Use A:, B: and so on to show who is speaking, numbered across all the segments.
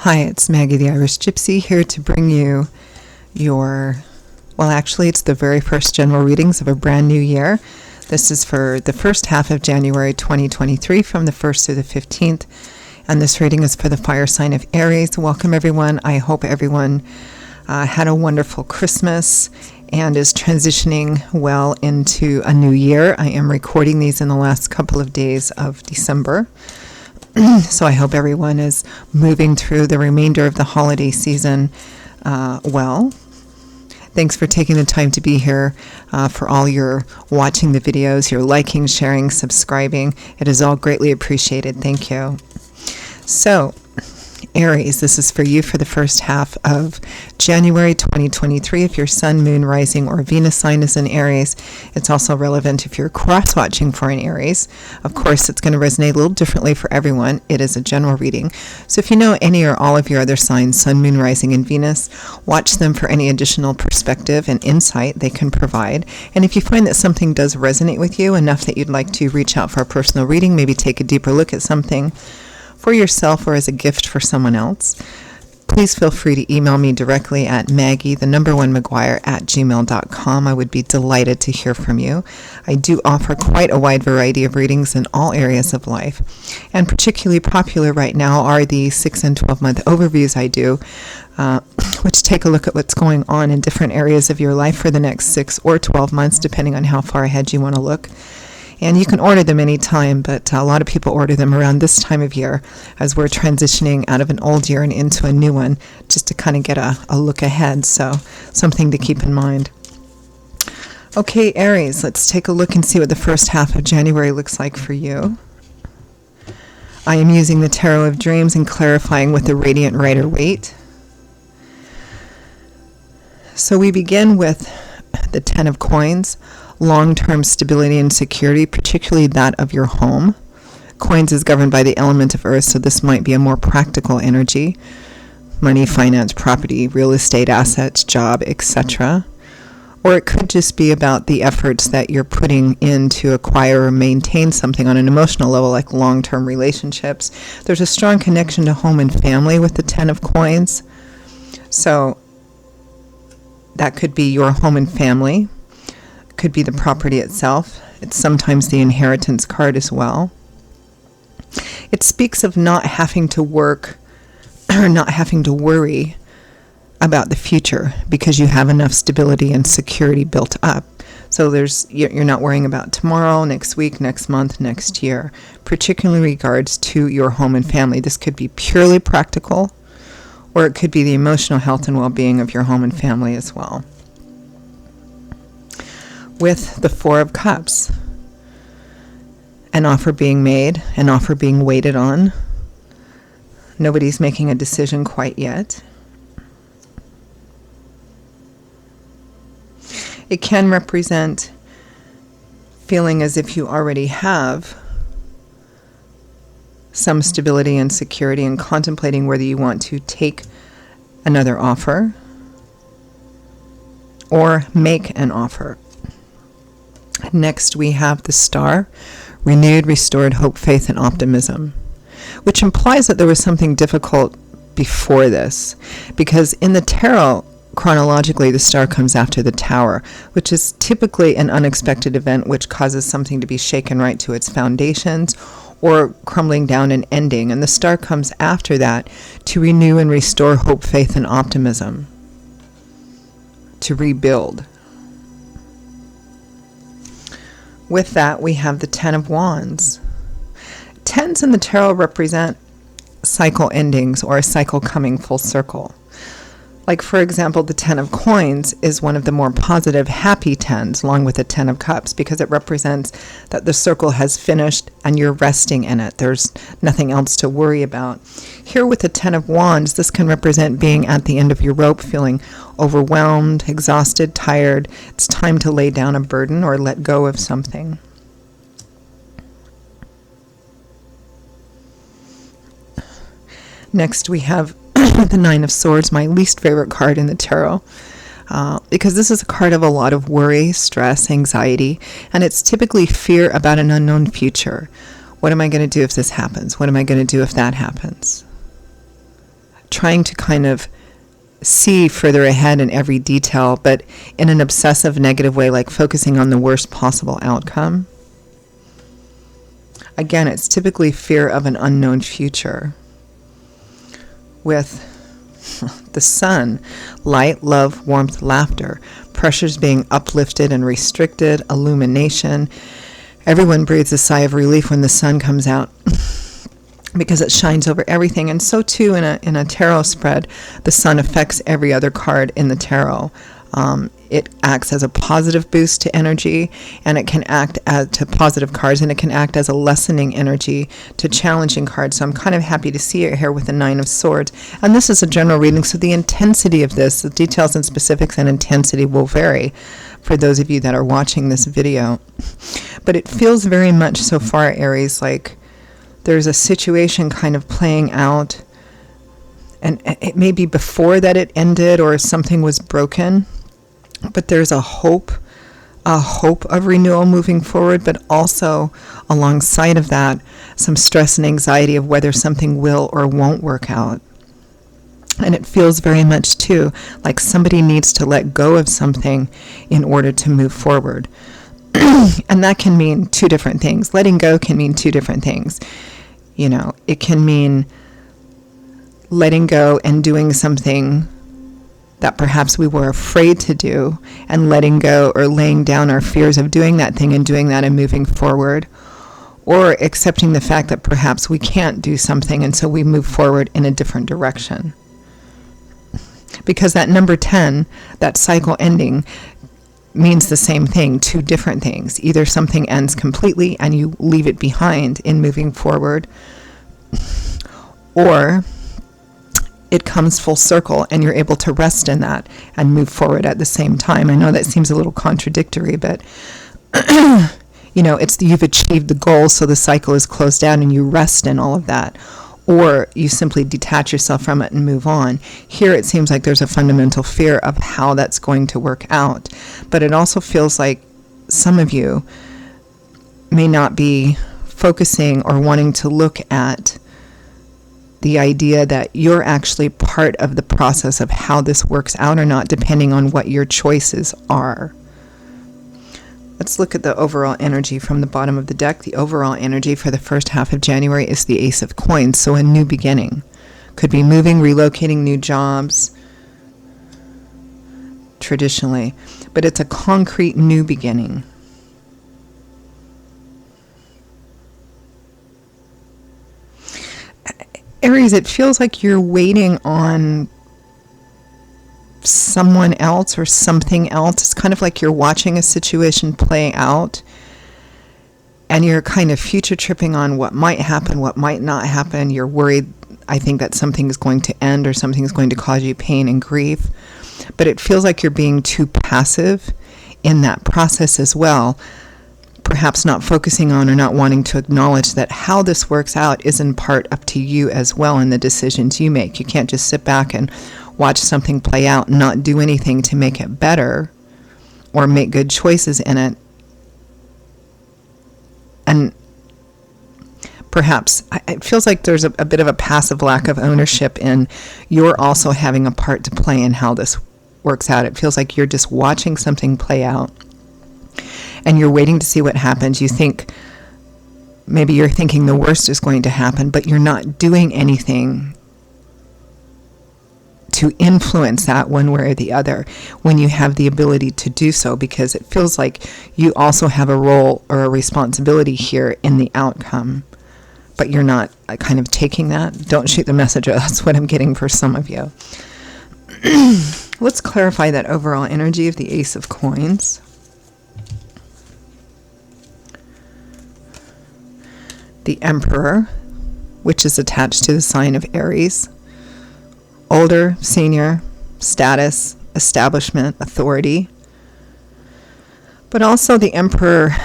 A: Hi, it's Maggie the Irish Gypsy here to bring you it's the very first general readings of a brand new year. This is for the first half of January 2023 from the 1st through the 15th, and this reading is for the fire sign of Aries. Welcome everyone. I hope everyone had a wonderful Christmas and is transitioning well into a new year. I am recording these in the last couple of days of December. So I hope everyone is moving through the remainder of the holiday season well. Thanks for taking the time to be here, for all your watching the videos, your liking, sharing, subscribing. It is all greatly appreciated. Thank you. So, Aries, this is for you for the first half of January 2023. If your sun, moon, rising, or Venus sign is in Aries, it's also relevant if you're cross-watching for an Aries. Of course, it's going to resonate a little differently for everyone. It is a general reading. So if you know any or all of your other signs, sun, moon, rising, and Venus, watch them for any additional perspective and insight they can provide. And if you find that something does resonate with you enough that you'd like to reach out for a personal reading, maybe take a deeper look at something for yourself or as a gift for someone else, please feel free to email me directly at maggie@gmail.com. I would be delighted to hear from you. I do offer quite a wide variety of readings in all areas of life, and particularly popular right now are the 6 and 12-month overviews I do, which take a look at what's going on in different areas of your life for the next 6 or 12 months, depending on how far ahead you want to look. And you can order them anytime, but a lot of people order them around this time of year as we're transitioning out of an old year and into a new one, just to kind of get a look ahead. So something to keep in mind. Okay, Aries, let's take a look and see what the first half of January looks like for you. I am using the Tarot of Dreams and clarifying with the Radiant Rider-Waite. So we begin with the 10 of Coins. Long-term stability and security, particularly that of your home. Coins is governed by the element of earth, so this might be a more practical energy. Money, finance, property, real estate, assets, job, etc. Or it could just be about the efforts that you're putting in to acquire or maintain something on an emotional level, like long-term relationships. There's a strong connection to home and family with the 10 of Coins. So that could be your home and family. Could be the property itself. It's sometimes the inheritance card as well. It speaks of not having to work or not having to worry about the future because you have enough stability and security built up. So you're not worrying about tomorrow, next week, next month, next year, particularly in regards to your home and family. This could be purely practical, or it could be the emotional health and well-being of your home and family as well. With the 4 of Cups, an offer being made, an offer being waited on. Nobody's making a decision quite yet. It can represent feeling as if you already have some stability and security and contemplating whether you want to take another offer or make an offer. Next, we have the Star, renewed, restored hope, faith, and optimism, which implies that there was something difficult before this, because in the tarot, chronologically, the Star comes after the Tower, which is typically an unexpected event which causes something to be shaken right to its foundations or crumbling down and ending, and the Star comes after that to renew and restore hope, faith, and optimism, to rebuild. With that, we have the 10 of Wands. 10s in the tarot represent cycle endings or a cycle coming full circle. Like, for example, the 10 of Coins is one of the more positive, happy 10s, along with the 10 of Cups, because it represents that the circle has finished and you're resting in it. There's nothing else to worry about. Here with the 10 of Wands, this can represent being at the end of your rope, feeling overwhelmed, exhausted, tired. It's time to lay down a burden or let go of something. Next, we have the 9 of Swords, my least favorite card in the tarot, because this is a card of a lot of worry, stress, anxiety, and it's typically fear about an unknown future. What am I going to do if this happens? What am I going to do if that happens? trying to kind of see further ahead in every detail, but in an obsessive negative way, like focusing on the worst possible outcome. Again, it's typically fear of an unknown future. With the sun, light, love, warmth, laughter, pressures being uplifted and restricted, illumination. Everyone breathes a sigh of relief when the sun comes out because it shines over everything. And so too in a tarot spread, the sun affects every other card in the tarot. It acts as a positive boost to energy, and it can act to positive cards, and it can act as a lessening energy to challenging cards. So I'm kind of happy to see it here with the Nine of Swords. And this is a general reading, so the intensity of this, the details and specifics and intensity will vary for those of you that are watching this video. But it feels very much so far, Aries, like there's a situation kind of playing out, and it may be before that it ended or something was broken. But there's a hope of renewal moving forward, but also alongside of that, some stress and anxiety of whether something will or won't work out. And it feels very much too like somebody needs to let go of something in order to move forward. And that can mean two different things. Letting go can mean two different things. You know, it can mean letting go and doing something that perhaps we were afraid to do, and letting go or laying down our fears of doing that thing and doing that and moving forward, or accepting the fact that perhaps we can't do something and so we move forward in a different direction. Because that number 10, that cycle ending, means the same thing, two different things. Either something ends completely and you leave it behind in moving forward, or it comes full circle and you're able to rest in that and move forward at the same time. I know that seems a little contradictory, but you know, you've achieved the goal, so the cycle is closed down and you rest in all of that. Or you simply detach yourself from it and move on. Here it seems like there's a fundamental fear of how that's going to work out. But it also feels like some of you may not be focusing or wanting to look at the idea that you're actually part of the process of how this works out or not, depending on what your choices are. Let's look at the overall energy from the bottom of the deck. The overall energy for the first half of January is the Ace of Coins, so a new beginning. Could be moving, relocating, new jobs, traditionally. But it's a concrete new beginning. Aries, it feels like you're waiting on someone else or something else. It's kind of like you're watching a situation play out and you're kind of future tripping on what might happen, what might not happen. You're worried, I think, that something is going to end or something is going to cause you pain and grief. But it feels like you're being too passive in that process as well. Perhaps not focusing on or not wanting to acknowledge that how this works out is in part up to you as well in the decisions you make. You can't just sit back and watch something play out and not do anything to make it better or make good choices in it. And perhaps it feels like there's a bit of a passive lack of ownership in you're also having a part to play in how this works out. It feels like you're just watching something play out and you're waiting to see what happens. You think, maybe you're thinking the worst is going to happen, but you're not doing anything to influence that one way or the other when you have the ability to do so, because it feels like you also have a role or a responsibility here in the outcome, but you're not kind of taking that. Don't shoot the messenger. That's what I'm getting for some of you. Let's clarify that overall energy of the Ace of Coins. The Emperor, which is attached to the sign of Aries. Older, senior, status, establishment, authority. But also the Emperor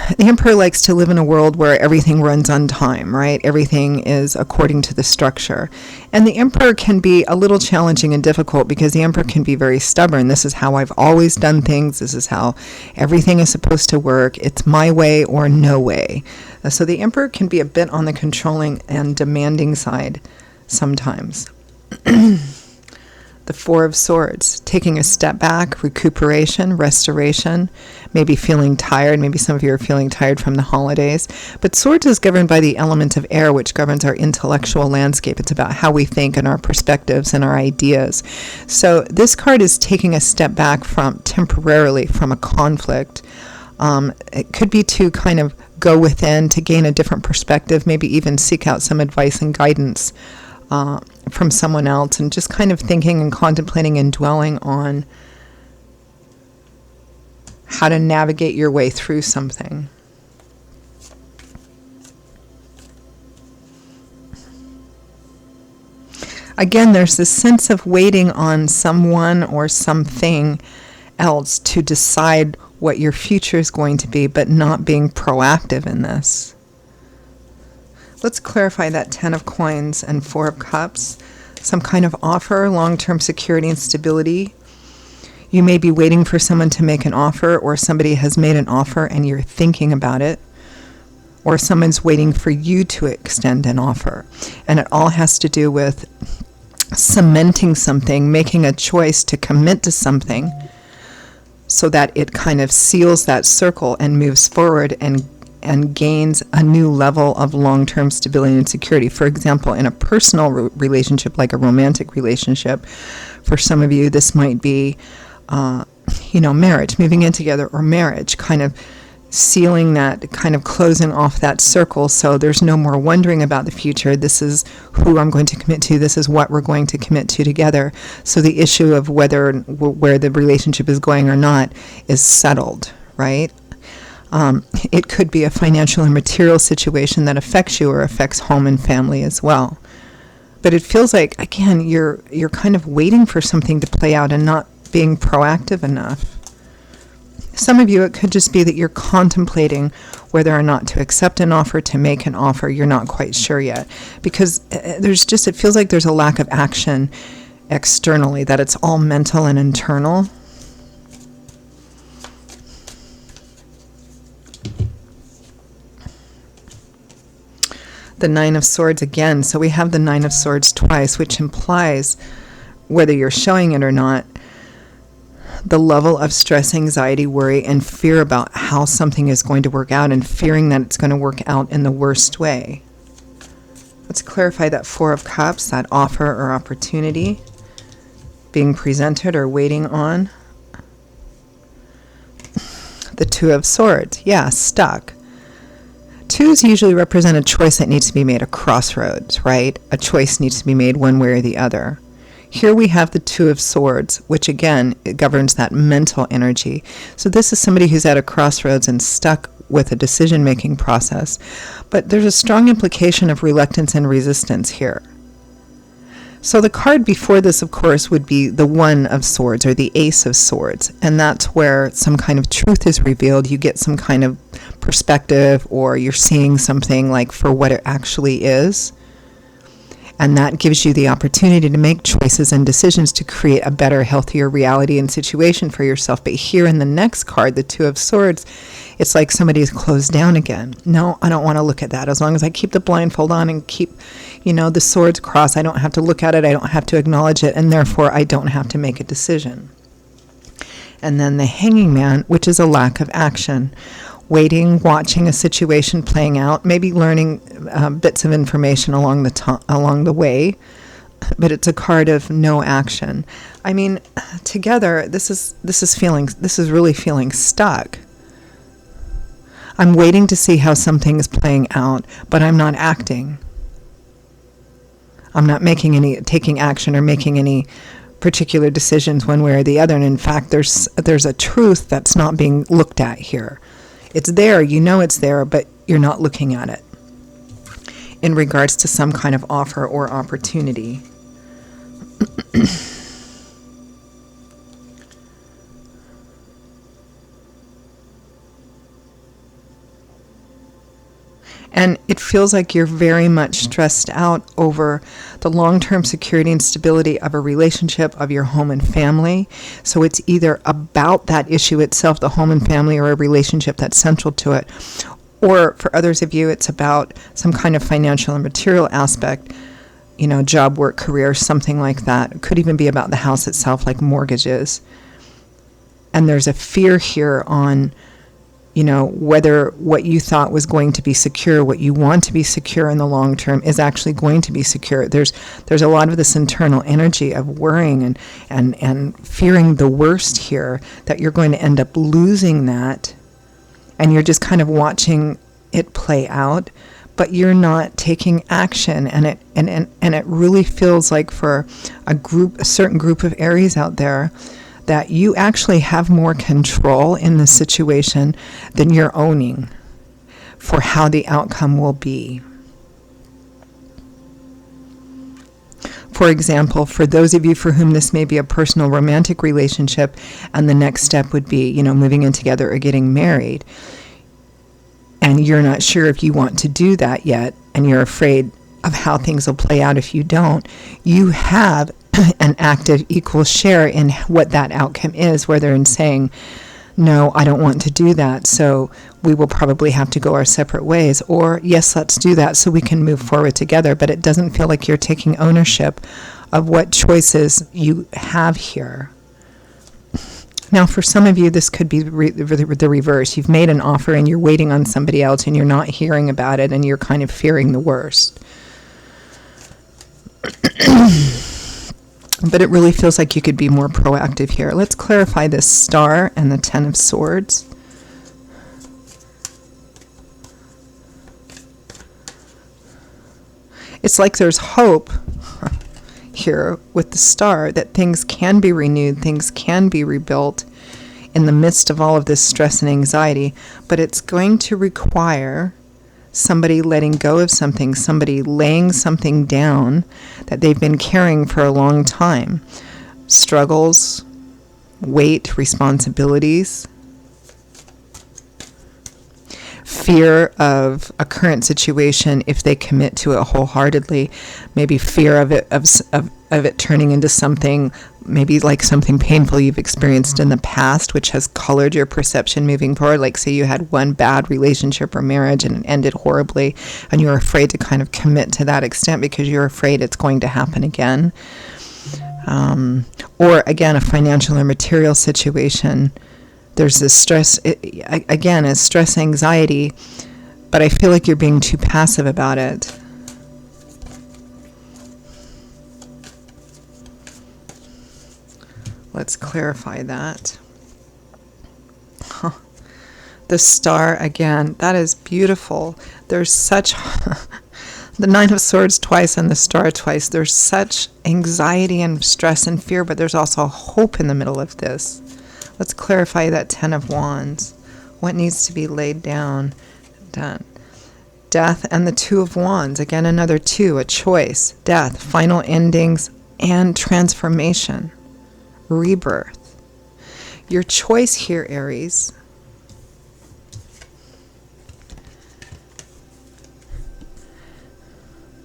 A: likes to live in a world where everything runs on time, right? Everything is according to the structure. And the Emperor can be a little challenging and difficult because the Emperor can be very stubborn. This is how I've always done things. This is how everything is supposed to work. It's my way or no way. So the Emperor can be a bit on the controlling and demanding side sometimes. the Four of Swords, taking a step back, recuperation, restoration, maybe feeling tired. Maybe some of you are feeling tired from the holidays. But Swords is governed by the element of air, which governs our intellectual landscape. It's about how we think and our perspectives and our ideas. So this card is taking a step back temporarily from a conflict. It could be to kind of go within to gain a different perspective, maybe even seek out some advice and guidance from someone else, and just kind of thinking and contemplating and dwelling on how to navigate your way through something. Again, there's this sense of waiting on someone or something else to decide what your future is going to be, but not being proactive in this. Let's clarify that 10 of Coins and 4 of Cups. Some kind of offer, long-term security and stability. You may be waiting for someone to make an offer, or somebody has made an offer and you're thinking about it, or someone's waiting for you to extend an offer. And it all has to do with cementing something, making a choice to commit to something so that it kind of seals that circle and moves forward and gains a new level of long-term stability and security. For example, in a personal relationship, like a romantic relationship, for some of you, this might be, marriage, moving in together, or marriage, kind of sealing that, kind of closing off that circle so there's no more wondering about the future. This is who I'm going to commit to. This is what we're going to commit to together. So the issue of where the relationship is going or not is settled, right? It could be a financial and material situation that affects you or affects home and family as well. But it feels like, again, you're kind of waiting for something to play out and not being proactive enough. Some of you, it could just be that you're contemplating whether or not to accept an offer, to make an offer. You're not quite sure yet. Because it feels like there's a lack of action externally, that it's all mental and internal. The Nine of Swords again. So we have the Nine of Swords twice, which implies, whether you're showing it or not, the level of stress, anxiety, worry, and fear about how something is going to work out, and fearing that it's going to work out in the worst way. Let's clarify that Four of Cups, that offer or opportunity being presented or waiting on. The Two of Swords. Yeah, stuck. Twos usually represent a choice that needs to be made, a crossroads, right? A choice needs to be made one way or the other. Here we have the Two of Swords, which again, it governs that mental energy. So this is somebody who's at a crossroads and stuck with a decision-making process. But there's a strong implication of reluctance and resistance here. So the card before this, of course, would be the One of Swords, or the Ace of Swords. And that's where some kind of truth is revealed. You get some kind of perspective, or you're seeing something like for what it actually is. And that gives you the opportunity to make choices and decisions to create a better, healthier reality and situation for yourself. But here in the next card, the Two of Swords, it's like somebody's closed down again. No, I don't want to look at that. As long as I keep the blindfold on and keep, the swords crossed, I don't have to look at it. I don't have to acknowledge it. And therefore, I don't have to make a decision. And then the Hanging Man, which is a lack of action. Waiting, watching a situation playing out, maybe learning bits of information along the way, but it's a card of no action. I mean, together, this is really feeling stuck. I'm waiting to see how something is playing out, but I'm not acting. I'm not taking action or making any particular decisions one way or the other. And in fact, there's a truth that's not being looked at here. It's there, it's there, but you're not looking at it in regards to some kind of offer or opportunity. And it feels like you're very much stressed out over the long-term security and stability of a relationship, of your home and family. So it's either about that issue itself, the home and family, or a relationship that's central to it. Or for others of you, it's about some kind of financial and material aspect job, work, career, something like that. It could even be about the house itself, like mortgages. And there's a fear here on, whether what you thought was going to be secure, what you want to be secure in the long term, is actually going to be secure. There's a lot of this internal energy of worrying and fearing the worst here, that you're going to end up losing that, and you're just kind of watching it play out, but you're not taking action. And it really feels like, for a certain group of Aries out there, that you actually have more control in the situation than you're owning for how the outcome will be. For example, for those of you for whom this may be a personal romantic relationship, and the next step would be, moving in together or getting married, and you're not sure if you want to do that yet, and you're afraid of how things will play out if you don't, you have an active equal share in what that outcome is, whether in saying, no, I don't want to do that, so we will probably have to go our separate ways, or yes, let's do that so we can move forward together. But it doesn't feel like you're taking ownership of what choices you have here. Now, for some of you, this could be the reverse. You've made an offer and you're waiting on somebody else, and you're not hearing about it, and you're kind of fearing the worst. But it really feels like you could be more proactive here. Let's clarify this Star and the Ten of Swords. It's like there's hope here with the Star, that things can be renewed, things can be rebuilt in the midst of all of this stress and anxiety, but it's going to require somebody letting go of something, somebody laying something down that they've been carrying for a long time. Struggles, weight, responsibilities, fear of a current situation if they commit to it wholeheartedly, maybe fear of it turning into something, maybe like something painful you've experienced in the past, which has colored your perception moving forward. Like, say you had one bad relationship or marriage and it ended horribly, and you're afraid to kind of commit to that extent because you're afraid it's going to happen again. Or again, a financial or material situation. There's this stress, again, it's stress, anxiety, but I feel like you're being too passive about it. Let's clarify that. The Star, again, that is beautiful. There's such, the Nine of Swords twice and the Star twice, there's such anxiety and stress and fear, but there's also hope in the middle of this. Let's clarify that Ten of Wands. What needs to be laid down? Done. Death and the Two of Wands. Again, another two, a choice. Death, final endings, and transformation. Rebirth. Your choice here, Aries,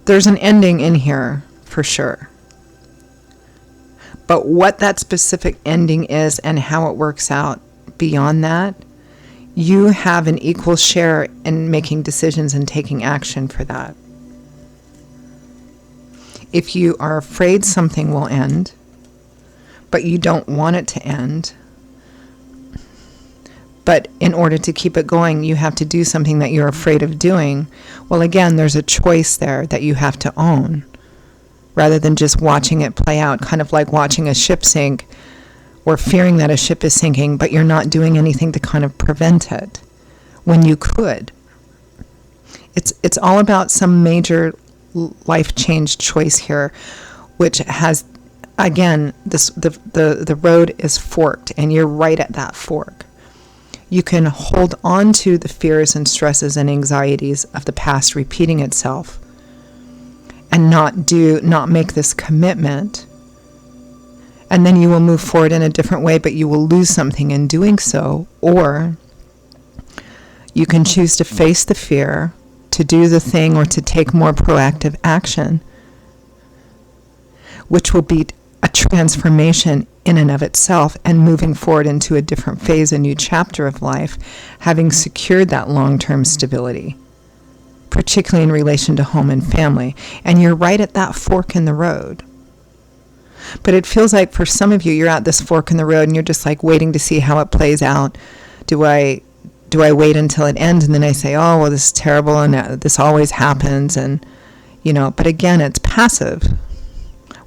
A: there's an ending in here for sure. But what that specific ending is and how it works out beyond that, you have an equal share in making decisions and taking action for that. If you are afraid something will end, but you don't want it to end, but in order to keep it going, you have to do something that you're afraid of doing, well, again, there's a choice there that you have to own, rather than just watching it play out, kind of like watching a ship sink or fearing that a ship is sinking, but you're not doing anything to kind of prevent it when you could. It's all about some major life change choice here, which has, again, the road is forked, and you're right at that fork. You can hold on to the fears and stresses and anxieties of the past repeating itself and not make this commitment, and then you will move forward in a different way, but you will lose something in doing so. Or you can choose to face the fear, to do the thing, or to take more proactive action, which will be a transformation in and of itself, and moving forward into a different phase, a new chapter of life, having secured that long-term stability particularly in relation to home and family. And you're right at that fork in the road. But it feels like for some of you, you're at this fork in the road and you're just like waiting to see how it plays out. Do I wait until it ends and then I say, oh, well, this is terrible and this always happens, and but again, it's passive,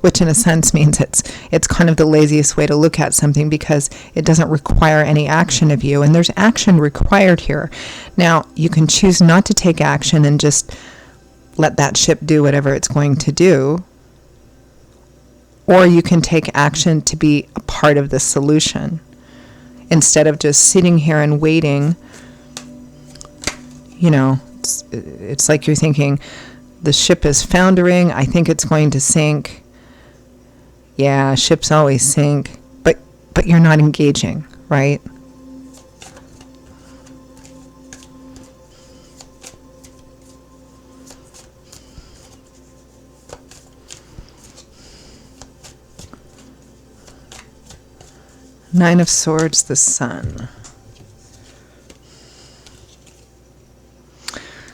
A: which in a sense means it's kind of the laziest way to look at something, because it doesn't require any action of you, and there's action required here. Now, you can choose not to take action and just let that ship do whatever it's going to do, or you can take action to be a part of the solution instead of just sitting here and waiting. It's like you're thinking, the ship is foundering, I think it's going to sink. Yeah, ships always sink, but you're not engaging, right? Nine of Swords, the Sun.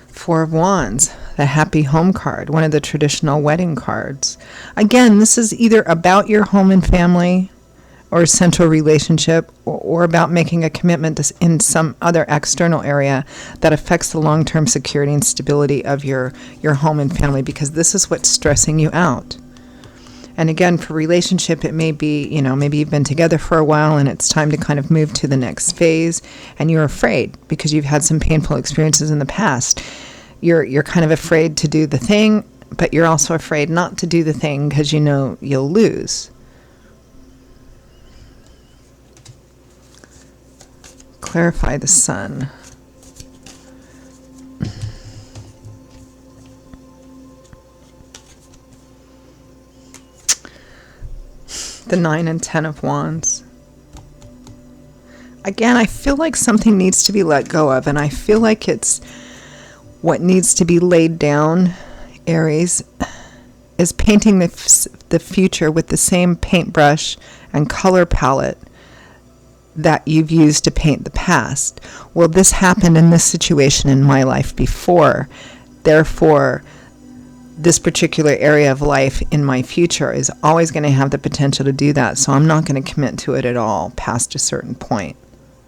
A: Four of Wands, the Happy Home card, one of the traditional wedding cards. Again, this is either about your home and family or a central relationship, or about making a commitment in some other external area that affects the long-term security and stability of your home and family, because this is what's stressing you out. And again, for relationship, it may be, maybe you've been together for a while and it's time to kind of move to the next phase, and you're afraid because you've had some painful experiences in the past. You're kind of afraid to do the thing, but you're also afraid not to do the thing because you'll lose. Clarify the Sun. The 9 and 10 of Wands. Again, I feel like something needs to be let go of, and I feel like it's what needs to be laid down, Aries, is painting the future with the same paintbrush and color palette that you've used to paint the past. Well, this happened in this situation in my life before. Therefore, this particular area of life in my future is always going to have the potential to do that. So I'm not going to commit to it at all past a certain point,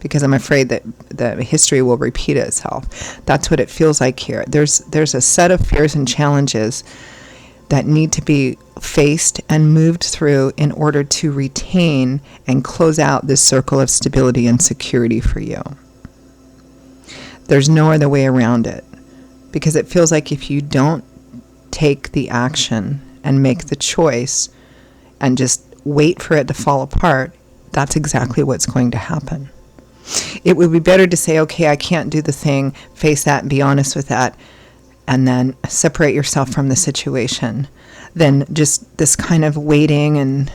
A: because I'm afraid that the history will repeat itself. That's what it feels like here. There's a set of fears and challenges that need to be faced and moved through in order to retain and close out this circle of stability and security for you. There's no other way around it, because it feels like if you don't take the action and make the choice and just wait for it to fall apart, that's exactly what's going to happen. It would be better to say, okay, I can't do the thing, face that and be honest with that, and then separate yourself from the situation, than just this kind of waiting and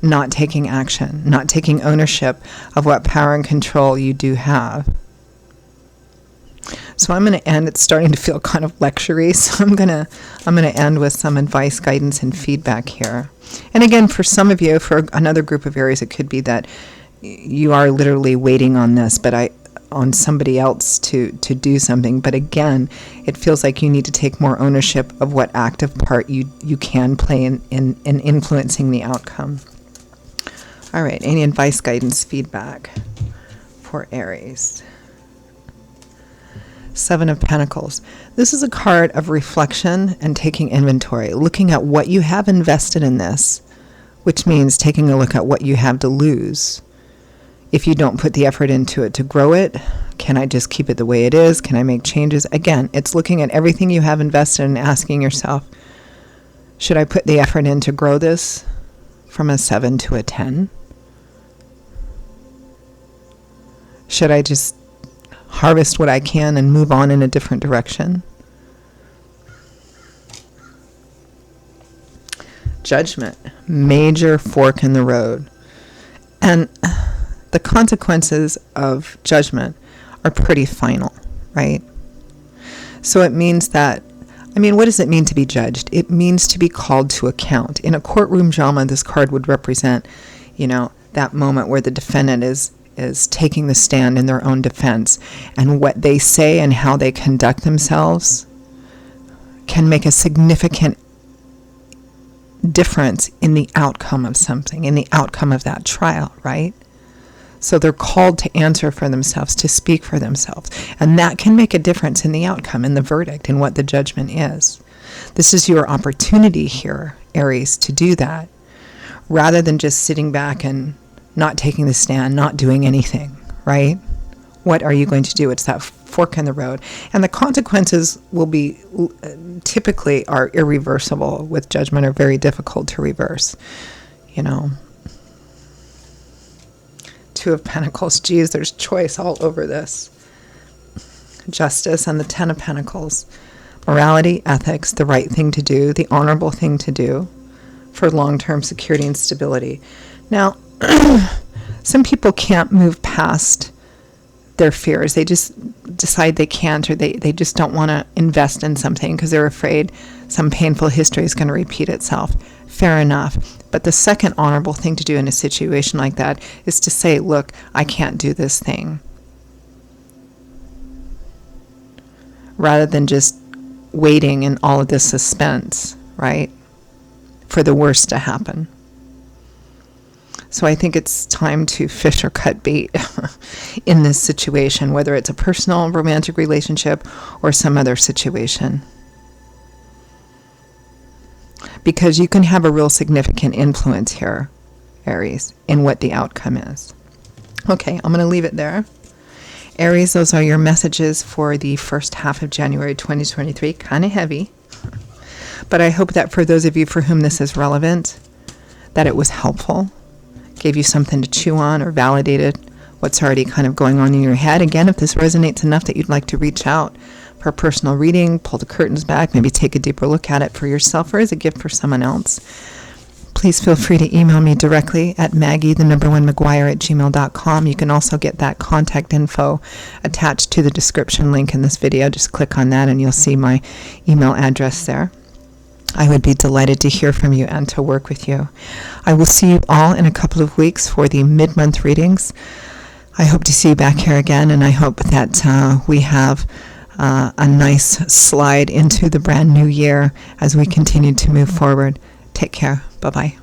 A: not taking action, not taking ownership of what power and control you do have. So I'm going to end. It's starting to feel kind of lectury, so I'm going to end with some advice, guidance, and feedback here. And again, for some of you, for another group of Aries, it could be that you are literally waiting on this, on somebody else to do something. But again, it feels like you need to take more ownership of what active part you can play in influencing the outcome. All right, any advice, guidance, feedback for Aries? Seven of Pentacles. This is a card of reflection and taking inventory, looking at what you have invested in this, which means taking a look at what you have to lose. If you don't put the effort into it to grow it, can I just keep it the way it is? Can I make changes? Again, it's looking at everything you have invested and asking yourself, should I put the effort in to grow this from a 7 to a 10? Should I just harvest what I can and move on in a different direction? Judgment, major fork in the road. And the consequences of judgment are pretty final, right? So it means that, what does it mean to be judged? It means to be called to account. In a courtroom drama, this card would represent, that moment where the defendant is taking the stand in their own defense, and what they say and how they conduct themselves can make a significant difference in the outcome of something, in the outcome of that trial, right? So they're called to answer for themselves, to speak for themselves. And that can make a difference in the outcome, in the verdict, in what the judgment is. This is your opportunity here, Aries, to do that, rather than just sitting back and not taking the stand, not doing anything, right? What are you going to do? It's that fork in the road. And the consequences will be, typically are irreversible with judgment, or very difficult to reverse, you know. Two of Pentacles. Geez, there's choice all over this. Justice and the Ten of Pentacles. Morality, ethics, the right thing to do, the honorable thing to do for long-term security and stability. Now, some people can't move past their fears. They just decide they can't, or they just don't want to invest in something because they're afraid some painful history is going to repeat itself. Fair enough. But the second honorable thing to do in a situation like that is to say, look, I can't do this thing. Rather than just waiting in all of this suspense, right? For the worst to happen. So I think it's time to fish or cut bait in this situation, whether it's a personal romantic relationship or some other situation. Because you can have a real significant influence here, Aries, in what the outcome is. Okay, I'm going to leave it there. Aries, those are your messages for the first half of January 2023. Kind of heavy. But I hope that for those of you for whom this is relevant, that it was helpful, gave you something to chew on, or validated what's already kind of going on in your head. Again, if this resonates enough that you'd like to reach out for a personal reading, pull the curtains back, maybe take a deeper look at it for yourself or as a gift for someone else, please feel free to email me directly at maggie1maguire@gmail.com. You can also get that contact info attached to the description link in this video. Just click on that and you'll see my email address there. I would be delighted to hear from you and to work with you. I will see you all in a couple of weeks for the mid-month readings. I hope to see you back here again, and I hope that we have a nice slide into the brand new year as we continue to move forward. Take care. Bye-bye.